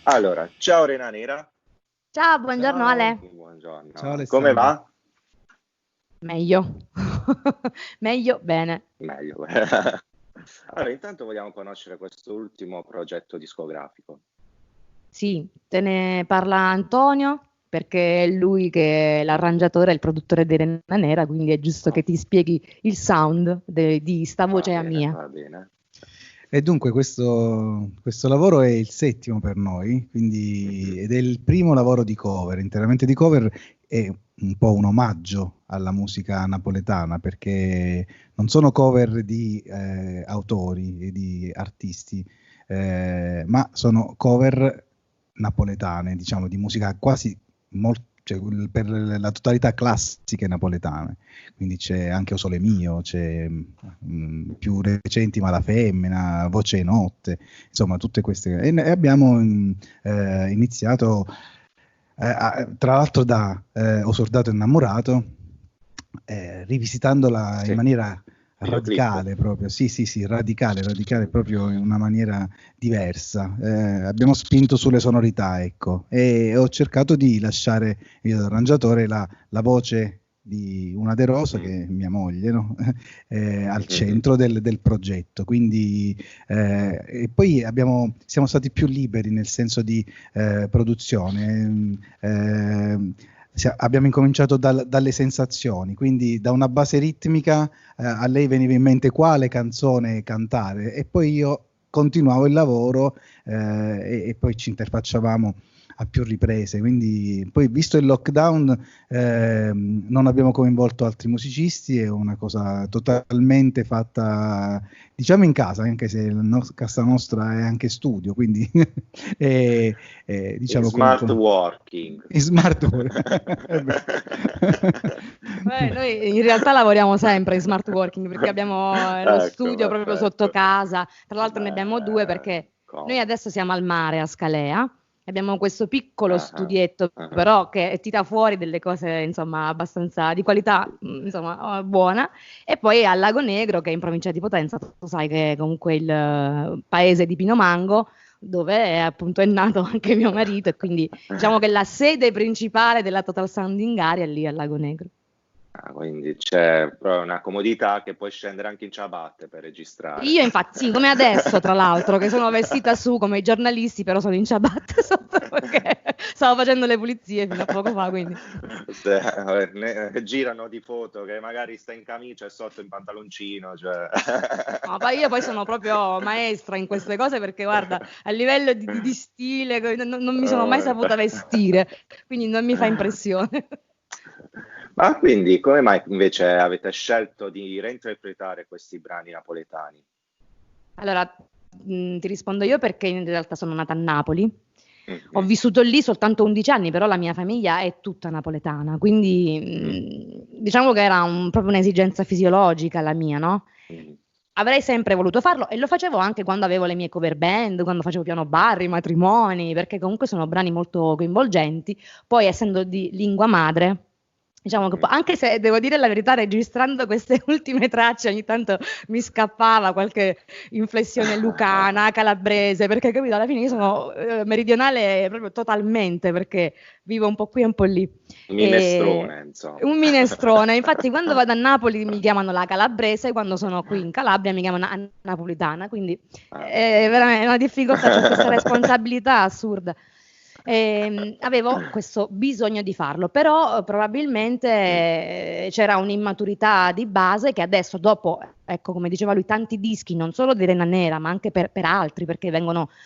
Allora, ciao Rena Nera. Ciao, buongiorno Ciao. Ale. Buongiorno. Ciao, Alessandro. Come va? Meglio. Meglio, bene. Meglio. Allora, intanto vogliamo conoscere questo ultimo progetto discografico. Sì, te ne parla Antonio, perché è lui che è l'arrangiatore e il produttore di Rena Nera, quindi è giusto che ti spieghi il sound di sta voce Va a bene, mia. va bene. E dunque questo lavoro è il settimo per noi, quindi, ed è il primo lavoro di cover, interamente di cover, è un po' un omaggio alla musica napoletana, perché non sono cover di autori e di artisti, ma sono cover napoletane, diciamo, di musica quasi cioè, per la totalità classiche napoletane. Quindi c'è anche O Sole Mio, c'è più recenti Ma la Femmina, Voce e Notte, insomma tutte queste. E abbiamo iniziato, tra l'altro da Ho Sordato Innamorato, rivisitandola Sì. in maniera Videoclip. radicale proprio, sì, radicale proprio in una maniera diversa. Abbiamo spinto sulle sonorità, ecco, e ho cercato di lasciare io da arrangiatore la voce di Una De Rosa, che è mia moglie, no? Al centro del progetto. Quindi, e poi siamo stati più liberi nel senso di produzione. Abbiamo incominciato dalle sensazioni, quindi da una base ritmica a lei veniva in mente quale canzone cantare, e poi io continuavo il lavoro e poi ci interfacciavamo a più riprese. Quindi poi, visto il lockdown, non abbiamo coinvolto altri musicisti, è una cosa totalmente fatta, diciamo, in casa, anche se casa nostra è anche studio, quindi diciamo In smart working. In smart working. Noi in realtà lavoriamo sempre in smart working, perché abbiamo lo Ecco, studio proprio perfetto. sotto casa. Tra l'altro ne abbiamo due, perché Comodo. noi adesso siamo al mare a Scalea. Abbiamo questo piccolo studietto, ah. però, che tira fuori delle cose, insomma, abbastanza di qualità, insomma, buona. E poi al Lago Negro, che è in provincia di Potenza, tu sai che è comunque il paese di Pino Mango, dove appunto è nato anche mio marito, e quindi diciamo che la sede principale della Total Sounding Area è lì al Lago Negro. Quindi c'è proprio una comodità che puoi scendere anche in ciabatte per registrare. Io infatti, sì, come adesso tra l'altro, che sono vestita su come i giornalisti, però sono in ciabatte sotto, perché stavo facendo le pulizie fino a poco fa, quindi. Girano di foto che magari sta in camicia e sotto in pantaloncino, cioè. No, io poi sono proprio maestra in queste cose, perché guarda, a livello di stile non mi sono mai saputa vestire, quindi non mi fa impressione. Ma quindi come mai invece avete scelto di reinterpretare questi brani napoletani? Allora, ti rispondo io, perché in realtà sono nata a Napoli. Ho vissuto lì soltanto 11 anni, però la mia famiglia è tutta napoletana, quindi diciamo che era proprio un'esigenza fisiologica la mia, no? Avrei sempre voluto farlo, e lo facevo anche quando avevo le mie cover band, quando facevo piano bar, i matrimoni, perché comunque sono brani molto coinvolgenti. Poi, essendo di lingua madre, diciamo che anche se devo dire la verità, registrando queste ultime tracce ogni tanto mi scappava qualche inflessione lucana, calabrese, perché capito, alla fine io sono meridionale proprio totalmente, perché vivo un po' qui e un po' lì. Un minestrone, insomma. Un minestrone, infatti quando vado a Napoli mi chiamano la calabrese, quando sono qui in Calabria mi chiamano napolitana, quindi è veramente una difficoltà, c'è questa responsabilità assurda. Avevo questo bisogno di farlo, però probabilmente c'era un'immaturità di base, che adesso, dopo, ecco, come diceva lui, tanti dischi, non solo di Rena Nera, ma anche per altri, perché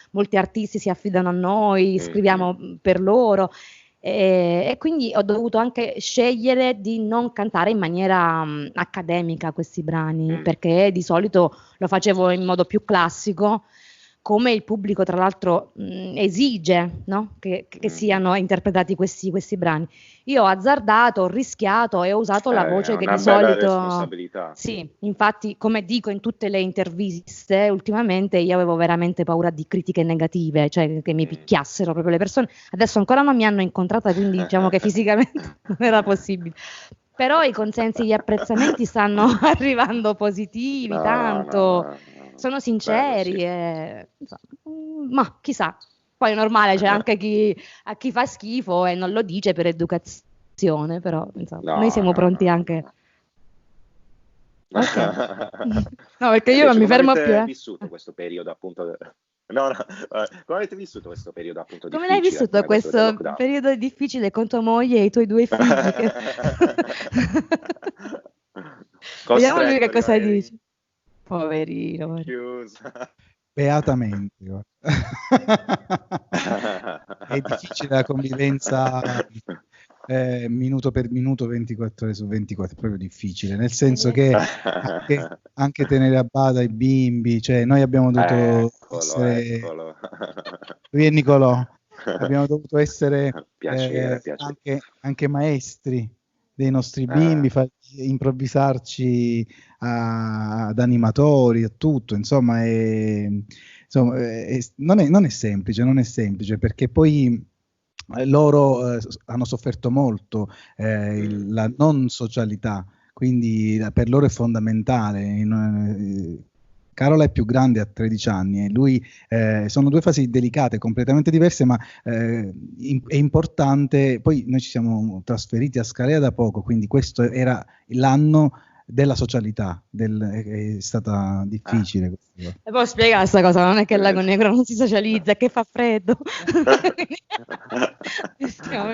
molti artisti si affidano a noi, scriviamo per loro, e quindi ho dovuto anche scegliere di non cantare in maniera accademica questi brani, perché di solito lo facevo in modo più classico, come il pubblico tra l'altro esige, no? Che siano interpretati questi brani. Io ho azzardato, ho rischiato e ho usato la voce che di solito... Una bella responsabilità. Sì, infatti, come dico in tutte le interviste, ultimamente io avevo veramente paura di critiche negative, cioè che mi picchiassero proprio le persone. Adesso ancora non mi hanno incontrata, quindi diciamo che fisicamente non era possibile. Però i consensi, gli apprezzamenti stanno arrivando positivi, tanto... Sono sinceri, bello, sì. ma chissà. Poi è normale, c'è anche a chi fa schifo e non lo dice per educazione, però insomma, noi siamo pronti anche. Ok. No, perché io non mi fermo più. Come avete vissuto questo periodo appunto? Come avete vissuto questo periodo appunto Come difficile? l'hai vissuto questo periodo difficile con tua moglie e i tuoi 2 figli? Vediamo lui che cosa dice. Poverino. Beatamente. È difficile la convivenza minuto per minuto, 24 ore su 24, è proprio difficile, nel senso che anche tenere a bada i bimbi, cioè noi abbiamo dovuto Eccolo. Lui è Nicolò. Abbiamo dovuto essere piacere. anche maestri dei nostri bimbi, improvvisarci ad animatori, a tutto, insomma, non è semplice perché poi loro hanno sofferto molto la non socialità, quindi per loro è fondamentale. Carola è più grande, ha 13 anni, e lui sono 2 fasi delicate, completamente diverse, ma è importante. Poi noi ci siamo trasferiti a Scalea da poco, quindi questo era l'anno della socialità, è stata difficile. E poi spiega questa cosa, non è che il Lago Negro non si socializza, che fa freddo.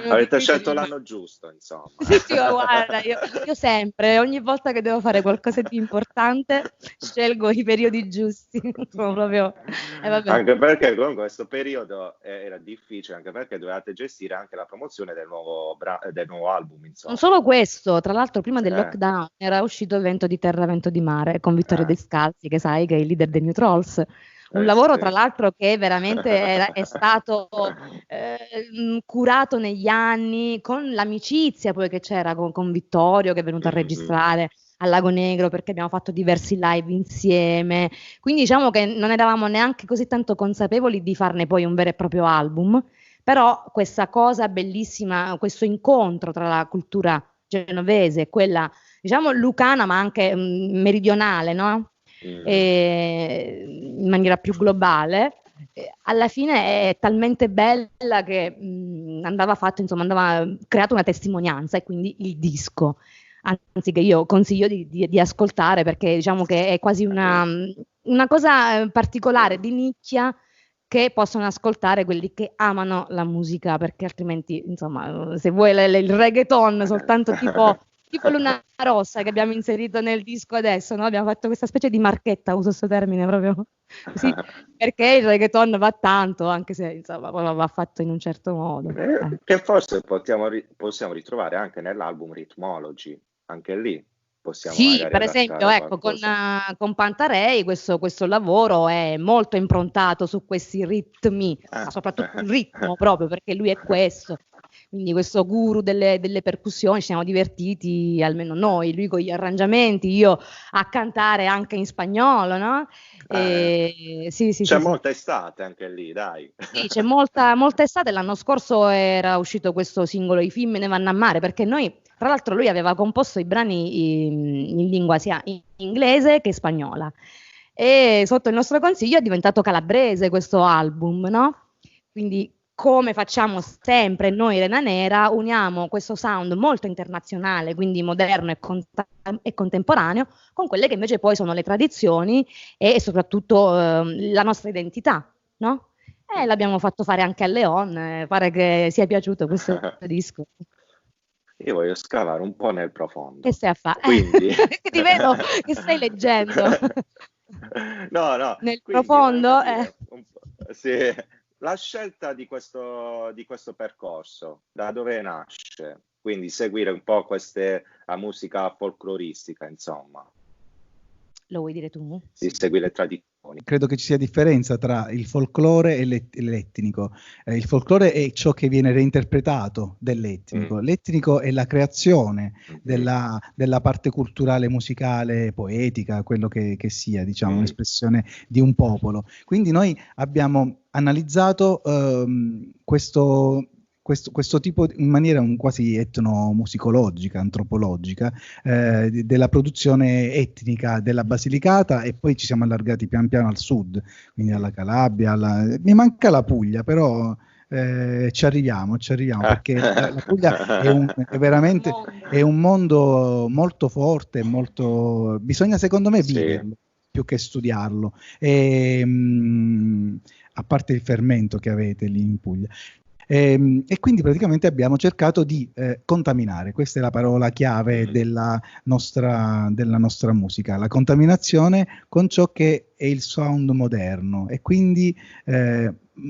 Avete scelto l'anno giusto, insomma. Sì, guarda, io sempre, ogni volta che devo fare qualcosa di importante, scelgo i periodi giusti. Proprio, vabbè. Anche perché comunque questo periodo era difficile, anche perché dovevate gestire anche la promozione del nuovo album, insomma. Non solo questo, tra l'altro prima del lockdown era uscito Vento di terra, vento di mare, con Vittorio Descalzi, che sai che è il leader dei New Trolls. Un lavoro tra l'altro che veramente è stato curato negli anni, con l'amicizia poi che c'era con Vittorio, che è venuto a registrare al Lago Negro, perché abbiamo fatto diversi live insieme, quindi diciamo che non eravamo neanche così tanto consapevoli di farne poi un vero e proprio album, però questa cosa bellissima, questo incontro tra la cultura genovese e quella diciamo lucana ma anche meridionale, no? In maniera più globale, alla fine è talmente bella che andava creata una testimonianza, e quindi il disco, anzi, che io consiglio di ascoltare, perché diciamo che è quasi una cosa particolare, di nicchia, che possono ascoltare quelli che amano la musica, perché altrimenti insomma se vuoi il reggaeton soltanto tipo Luna Rossa che abbiamo inserito nel disco adesso, no? Abbiamo fatto questa specie di marchetta, uso questo termine proprio così, perché il reggaeton va tanto, anche se insomma va fatto in un certo modo. Che forse possiamo ritrovare anche nell'album Rhythmology, anche lì possiamo per esempio, ecco, con Pantarei questo lavoro è molto improntato su questi ritmi, ma soprattutto il ritmo proprio, perché lui è questo. Quindi questo guru delle percussioni, ci siamo divertiti, almeno noi, lui con gli arrangiamenti, io a cantare anche in spagnolo, no? C'è molta estate anche lì, dai. Sì, c'è molta estate. L'anno scorso era uscito questo singolo I femmine vanno a mare, perché noi, tra l'altro lui aveva composto i brani in lingua sia inglese che spagnola, e sotto il nostro consiglio è diventato calabrese questo album, no? Quindi, come facciamo sempre noi Rena Nera, uniamo questo sound molto internazionale, quindi moderno e contemporaneo, con quelle che invece poi sono le tradizioni e soprattutto la nostra identità, no? E l'abbiamo fatto fare anche a Leon, pare che sia piaciuto questo disco. Io voglio scavare un po' nel profondo. Che stai a fare? Quindi... Ti vedo che stai leggendo. No. Nel profondo? Sì. La scelta di questo percorso, da dove nasce? Quindi seguire un po' la musica folcloristica, insomma. Lo vuoi dire tu? Di seguire le tradizioni. Credo che ci sia differenza tra il folklore e l'etnico. Il folklore è ciò che viene reinterpretato dell'etnico. L'etnico è la creazione della parte culturale, musicale, poetica, quello che sia, diciamo, l'espressione di un popolo. Quindi noi abbiamo analizzato questo questo tipo in maniera quasi etnomusicologica, antropologica, della produzione etnica della Basilicata, e poi ci siamo allargati pian piano al sud, quindi alla Calabria, mi manca la Puglia, però ci arriviamo perché la Puglia è veramente è un mondo molto forte, bisogna secondo me viverlo più che studiarlo, a parte il fermento che avete lì in Puglia. E quindi praticamente abbiamo cercato di contaminare, questa è la parola chiave della nostra musica, la contaminazione con ciò che è il sound moderno, e quindi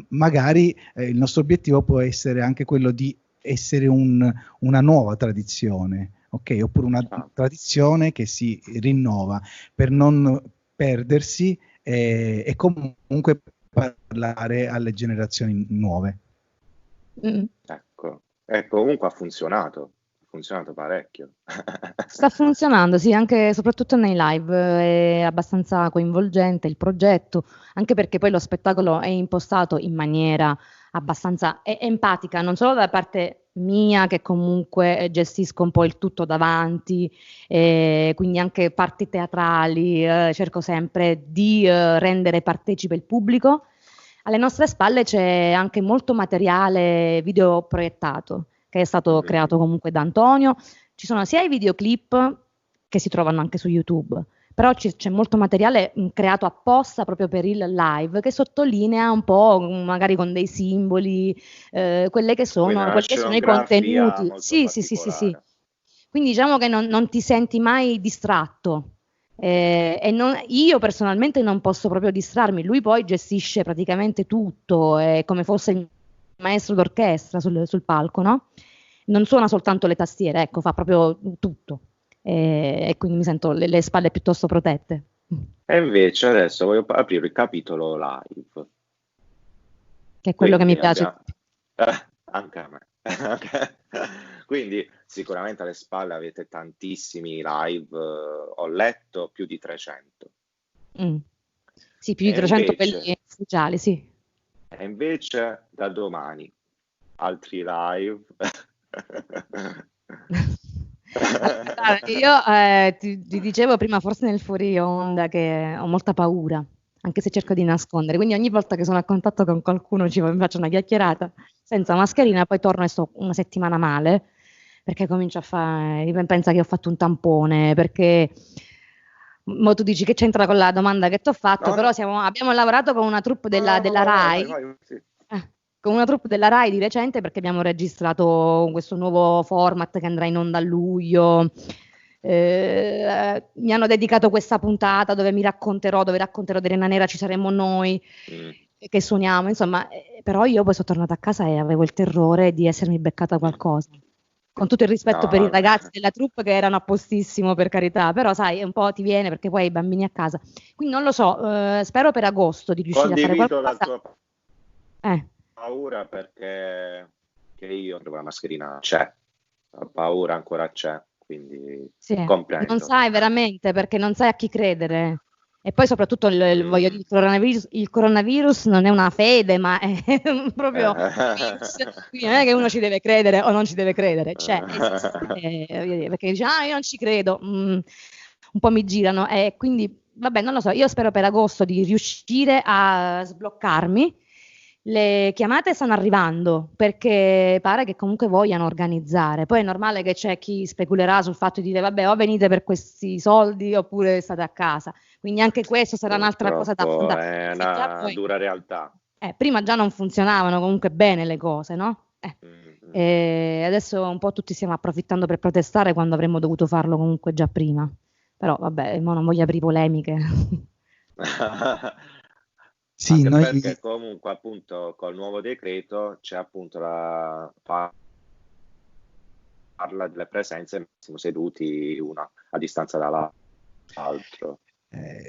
magari il nostro obiettivo può essere anche quello di essere una nuova tradizione, ok? Oppure una tradizione che si rinnova per non perdersi e comunque parlare alle generazioni nuove. Ecco, comunque ha funzionato parecchio. Sta funzionando, sì, anche soprattutto nei live, è abbastanza coinvolgente il progetto, anche perché poi lo spettacolo è impostato in maniera abbastanza empatica, non solo da parte mia, che comunque gestisco un po' il tutto davanti, quindi anche parti teatrali, cerco sempre di rendere partecipe il pubblico. Alle nostre spalle c'è anche molto materiale video proiettato, che è stato creato comunque da Antonio. Ci sono sia i videoclip che si trovano anche su YouTube, però c'è molto materiale creato apposta proprio per il live, che sottolinea un po', magari con dei simboli, quelli che sono i contenuti. Sì. Quindi diciamo che non ti senti mai distratto. Io personalmente non posso proprio distrarmi, lui poi gestisce praticamente tutto, è come fosse il maestro d'orchestra sul palco, no? Non suona soltanto le tastiere, ecco, fa proprio tutto, e quindi mi sento le spalle piuttosto protette. E invece adesso voglio aprire il capitolo live, che è quello che mi piace. Anche a me. Quindi sicuramente alle spalle avete tantissimi live, ho letto più di 300. Sì, più di 300 quelli ufficiali, sì. E invece da domani altri live. Allora, io ti dicevo prima, forse nel fuori onda, che ho molta paura, anche se cerco di nascondere, quindi ogni volta che sono a contatto con qualcuno mi faccio una chiacchierata senza mascherina, poi torno e sto una settimana male, perché comincio a fare, pensa che ho fatto un tampone, perché tu dici che c'entra con la domanda che ti ho fatto, però abbiamo lavorato con una troupe della RAI, sì. con una troupe della RAI di recente, perché abbiamo registrato questo nuovo format che andrà in onda a luglio. Mi hanno dedicato questa puntata dove racconterò di Rena Nera, ci saremo noi che suoniamo, insomma, però io poi sono tornata a casa e avevo il terrore di essermi beccata qualcosa, con tutto il rispetto per i ragazzi della troupe che erano a postissimo, per carità, però sai, un po' ti viene perché poi hai i bambini a casa, quindi non lo so, spero per agosto di riuscire a fare qualcosa. La tua paura, perché che io trovo la mascherina c'è, la paura ancora c'è, quindi comprendo. Non sai veramente, perché non sai a chi credere. E poi soprattutto voglio dire, il coronavirus non è una fede, ma è proprio quindi non è che uno ci deve credere o non ci deve credere, perché dice io non ci credo, un po' mi girano, e quindi vabbè, non lo so, io spero per agosto di riuscire a sbloccarmi. Le chiamate stanno arrivando, perché pare che comunque vogliano organizzare. Poi è normale che c'è chi speculerà sul fatto di dire vabbè, o venite per questi soldi oppure state a casa. Quindi anche questo sarà un'altra cosa da affrontare. È una dura realtà. Prima già non funzionavano comunque bene le cose, no? E adesso un po' tutti stiamo approfittando per protestare, quando avremmo dovuto farlo comunque già prima. Però vabbè, non voglio aprire polemiche. Sì, perché comunque appunto col nuovo decreto c'è appunto parla delle presenze, siamo seduti una a distanza dall'altro.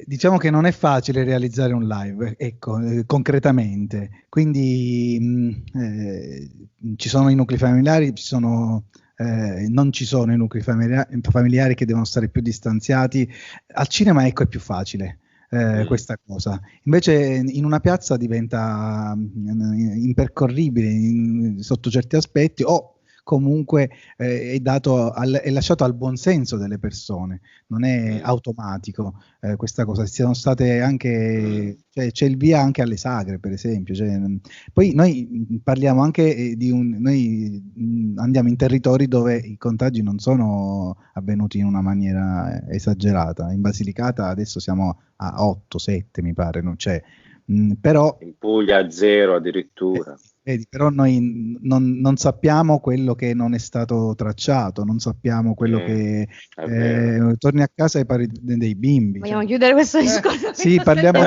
Diciamo che non è facile realizzare un live, ecco, concretamente, quindi ci sono i nuclei familiari, non ci sono i nuclei familiari che devono stare più distanziati. Al cinema, ecco, è più facile. questa cosa. Invece in una piazza diventa impercorribile sotto certi aspetti, o comunque è lasciato al buon senso delle persone, non è automatico questa cosa. Ci sono state anche, cioè, c'è il via anche alle sagre, per esempio. Cioè, poi noi parliamo anche noi andiamo in territori dove i contagi non sono avvenuti in una maniera esagerata. In Basilicata adesso siamo a 8-7, mi pare, non c'è. Però in Puglia a 0 addirittura. Vedi, però noi non sappiamo quello che non è stato tracciato, non sappiamo quello che torni a casa e parli dei bimbi. Vogliamo chiudere questo discorso? Sì, parliamo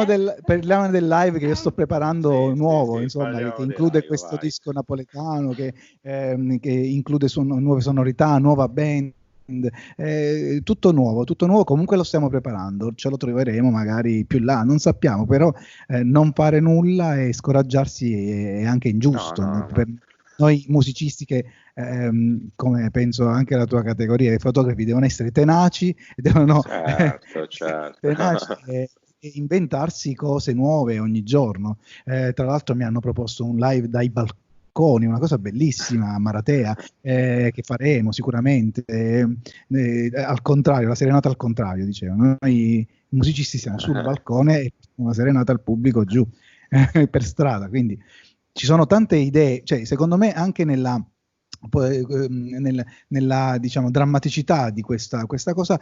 del live che io sto preparando nuovo, insomma, che include live, questo disco napoletano, che include nuove sonorità, nuova band. Tutto nuovo, comunque lo stiamo preparando, ce lo troveremo magari più là, non sappiamo, però non fare nulla e scoraggiarsi è anche ingiusto. No. Per noi musicisti che come penso anche la tua categoria, i fotografi devono essere tenaci, devono certo. tenaci e inventarsi cose nuove ogni giorno. Tra l'altro mi hanno proposto un live dai balconi, una cosa bellissima a Maratea, che faremo sicuramente, al contrario, la serenata al contrario, dicevano. Noi musicisti siamo sul balcone e una serenata al pubblico giù per strada, quindi ci sono tante idee, cioè secondo me anche nella diciamo drammaticità di questa cosa,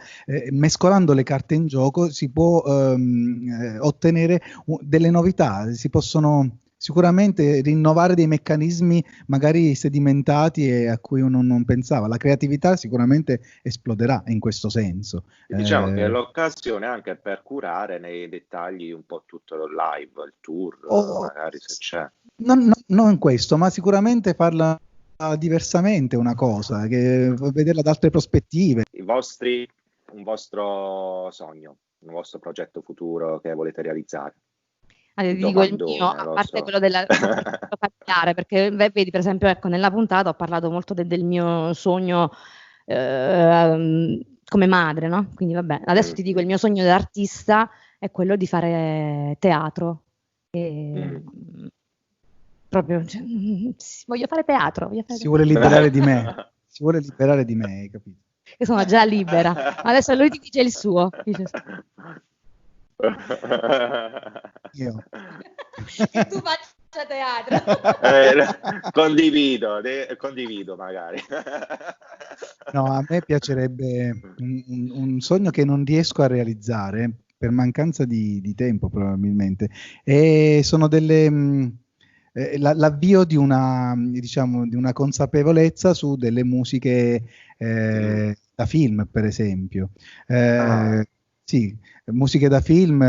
mescolando le carte in gioco si può ottenere delle novità, si possono sicuramente rinnovare dei meccanismi magari sedimentati e a cui uno non pensava. La creatività sicuramente esploderà in questo senso. Diciamo che è l'occasione anche per curare nei dettagli un po' tutto il live, il tour, magari se c'è. Non questo, ma sicuramente farla diversamente una cosa, vederla da altre prospettive. Un vostro sogno, un vostro progetto futuro che volete realizzare? Dico il mio, a parte quello della familiare, perché vedi, per esempio, ecco, nella puntata ho parlato molto del mio sogno come madre, no? Quindi vabbè, adesso ti dico, il mio sogno da artista è quello di fare teatro. Proprio, cioè, voglio fare teatro. Si vuole liberare di me, hai capito? Io sono già libera, adesso lui ti dice il suo. Dice... Io. Che tu faccia teatro. Condivido magari. No, a me piacerebbe un sogno che non riesco a realizzare per mancanza di tempo probabilmente, e sono l'avvio di una consapevolezza su delle musiche da film, per esempio. Sì, musiche da film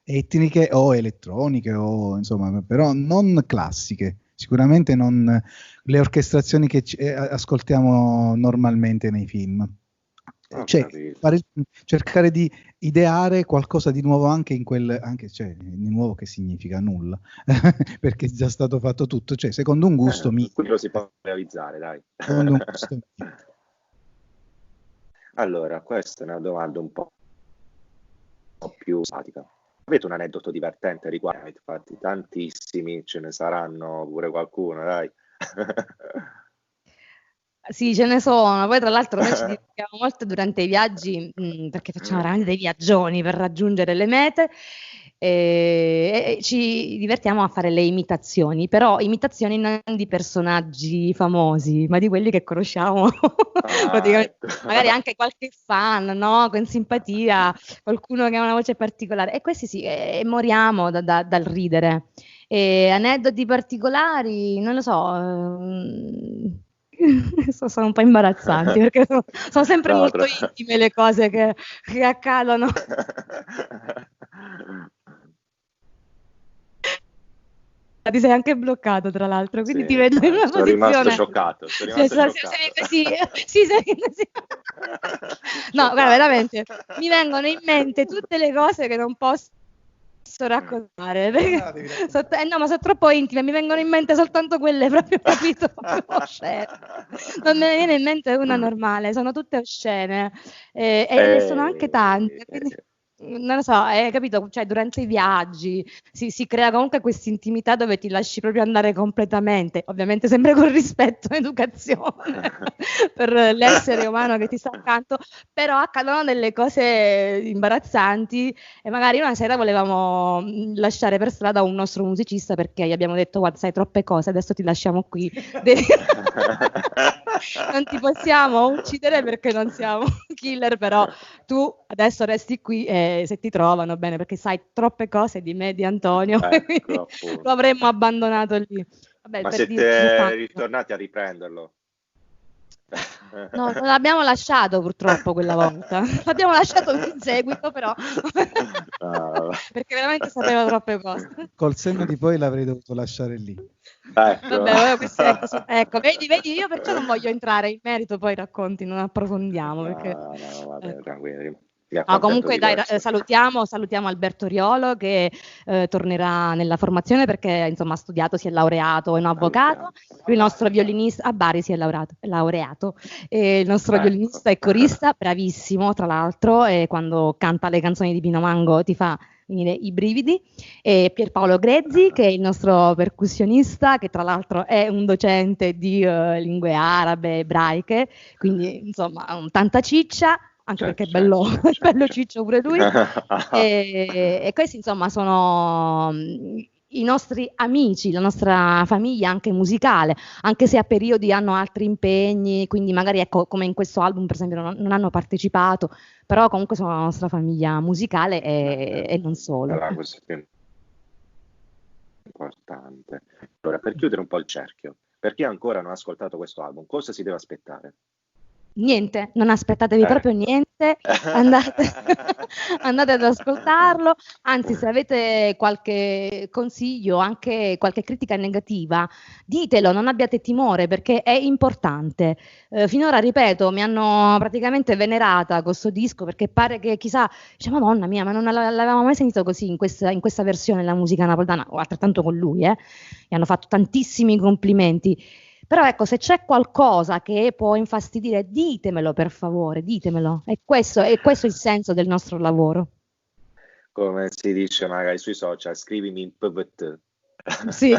etniche o elettroniche, o insomma, però non classiche, sicuramente non le orchestrazioni che ascoltiamo normalmente nei film. Cioè, cercare di ideare qualcosa di nuovo anche in cioè, di nuovo che significa nulla, perché è già stato fatto tutto, cioè secondo un gusto mio. Quello si può realizzare, dai. Secondo un gusto mio. Allora, questa è una domanda un po' più statica. Avete un aneddoto divertente riguardo? Infatti, tantissimi, ce ne saranno pure qualcuno, dai. Sì, ce ne sono. Poi tra l'altro noi ci divertiamo molto durante i viaggi, perché facciamo veramente dei viaggioni per raggiungere le mete, e ci divertiamo a fare le imitazioni, però imitazioni non di personaggi famosi, ma di quelli che conosciamo praticamente, magari anche qualche fan, no? Con simpatia, qualcuno che ha una voce particolare, e questi sì, e moriamo dal ridere. E aneddoti particolari, non lo so, sono un po' imbarazzanti perché sono sempre molto intime le cose che accadono. Ti sei anche bloccato, tra l'altro, quindi ti vedo in una posizione. Sono rimasto scioccato. Sì. No, guarda, veramente mi vengono in mente tutte le cose che non posso posso raccontare, perché no, ma sono troppo intime, mi vengono in mente soltanto quelle proprio, capito? Oscene. Non me ne viene in mente una normale, sono tutte oscene e sono anche tante, quindi non lo so, capito? Cioè, durante i viaggi si crea comunque questa intimità dove ti lasci proprio andare completamente, ovviamente sempre con rispetto e educazione per l'essere umano che ti sta accanto, però accadono delle cose imbarazzanti e magari una sera volevamo lasciare per strada un nostro musicista perché gli abbiamo detto guarda sai troppe cose, adesso ti lasciamo qui. Non ti possiamo uccidere perché non siamo killer, però tu adesso resti qui e se ti trovano bene perché sai troppe cose di me e di Antonio, quindi lo avremmo abbandonato lì. Vabbè, ma per siete ritornati a riprenderlo? No, non l'abbiamo lasciato purtroppo quella volta, l'abbiamo lasciato in seguito però perché veramente sapeva troppe cose. Col senno di poi l'avrei dovuto lasciare lì. Ecco. Vabbè, ecco, vedi, io perciò non voglio entrare in merito, poi racconti, non approfondiamo. Perché... No, vabbè, ecco. tranquilli. Comunque dai, salutiamo Alberto Riolo che tornerà nella formazione perché insomma ha studiato, si è laureato, è un avvocato, lui il nostro violinista, a Bari si è laureato e il nostro violinista e corista, bravissimo tra l'altro, e quando canta le canzoni di Pino Mango ti fa venire i brividi, e Pierpaolo Grezzi che è il nostro percussionista che tra l'altro è un docente di lingue arabe, ebraiche, quindi insomma tanta ciccia, anche perché è bello ciccio pure lui, e questi insomma sono i nostri amici, la nostra famiglia anche musicale, anche se a periodi hanno altri impegni, quindi magari ecco come in questo album per esempio non hanno partecipato, però comunque sono la nostra famiglia musicale e non solo. La cosa più importante. Allora, per chiudere un po' il cerchio, per chi ancora non ha ascoltato questo album, cosa si deve aspettare? Niente, non aspettatevi proprio niente, andate ad ascoltarlo, anzi se avete qualche consiglio, anche qualche critica negativa, ditelo, non abbiate timore perché è importante. Finora, ripeto, mi hanno praticamente venerata con questo disco perché pare che chissà, dice Madonna mia, ma non l'avevamo mai sentito così in questa versione la musica napoletana, o altrettanto con lui, gli hanno fatto tantissimi complimenti. Però ecco, se c'è qualcosa che può infastidire, ditemelo per favore, ditemelo. E questo è il senso del nostro lavoro. Come si dice magari sui social, scrivimi in PVT. Sì.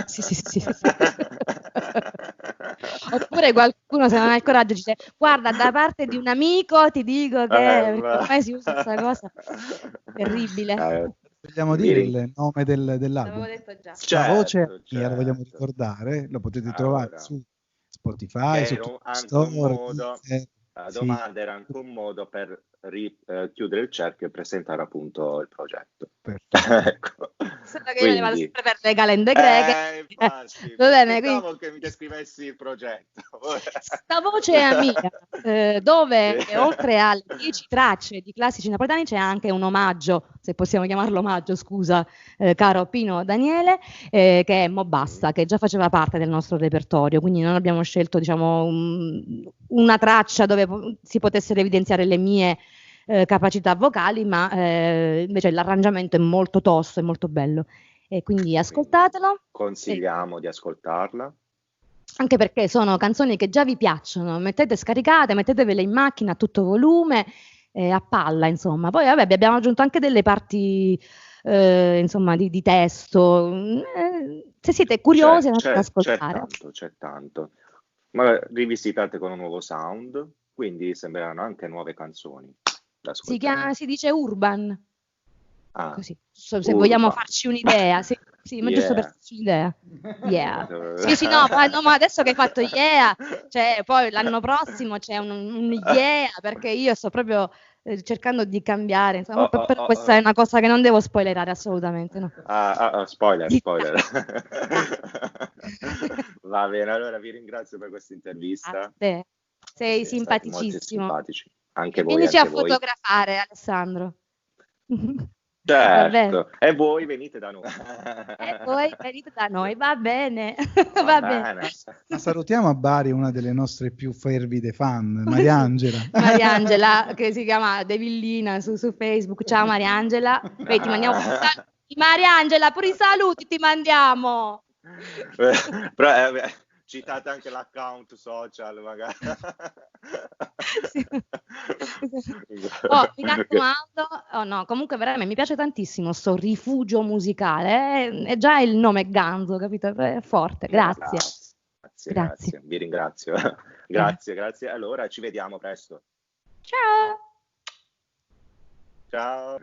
Oppure qualcuno, se non ha il coraggio, dice guarda, da parte di un amico ti dico che ormai si usa questa cosa. Terribile. Vogliamo dire il nome dell'album? L'avevo detto già. La voce mia, lo vogliamo ricordare, lo potete trovare su Spotify, su Store. La domanda era anche un modo per chiudere il cerchio e presentare appunto il progetto. Ecco. Solo che io ne vado sempre per le calende greche. Va bene, pensavo che mi descrivessi il progetto. Sta voce è mia, dove oltre alle 10 tracce di classici napoletani c'è anche un omaggio, se possiamo chiamarlo omaggio, scusa, caro Pino Daniele, che è Mo' Basta, che già faceva parte del nostro repertorio, quindi non abbiamo scelto diciamo una traccia dove si potessero evidenziare le mie capacità vocali, ma invece l'arrangiamento è molto tosto e molto bello e quindi ascoltatelo. Consigliamo di ascoltarla. Anche perché sono canzoni che già vi piacciono, scaricate, mettetevele in macchina a tutto volume, a palla insomma. Poi vabbè abbiamo aggiunto anche delle parti insomma di testo, se siete curiosi andate ad ascoltare. C'è tanto. Ma rivisitate con un nuovo sound, quindi sembreranno anche nuove canzoni. Si dice urban, così, se urban. Vogliamo farci un'idea, sì, ma giusto per farci un'idea. No, ma adesso che hai fatto cioè poi l'anno prossimo c'è un perché io sto proprio cercando di cambiare, insomma, questa è una cosa che non devo spoilerare assolutamente, no. Spoiler. Va bene, allora vi ringrazio per questa intervista. Sei simpaticissimo. Simpatici. Anche voi. Vienici a fotografare, Alessandro. Certo, e voi venite da noi. Va bene. Ma salutiamo a Bari una delle nostre più fervide fan, Mariangela. Che si chiama Devillina su Facebook. Ciao Mariangela. Ti mandiamo Mariangela, pure i saluti ti mandiamo. Però, citate anche l'account social, magari. Sì. Oh, mi raccomando, oh no, comunque veramente mi piace tantissimo sto rifugio musicale, è già il nome è Ganzo, capito? È forte, grazie. Grazie, vi ringrazio. Grazie. Allora ci vediamo presto. Ciao. Ciao.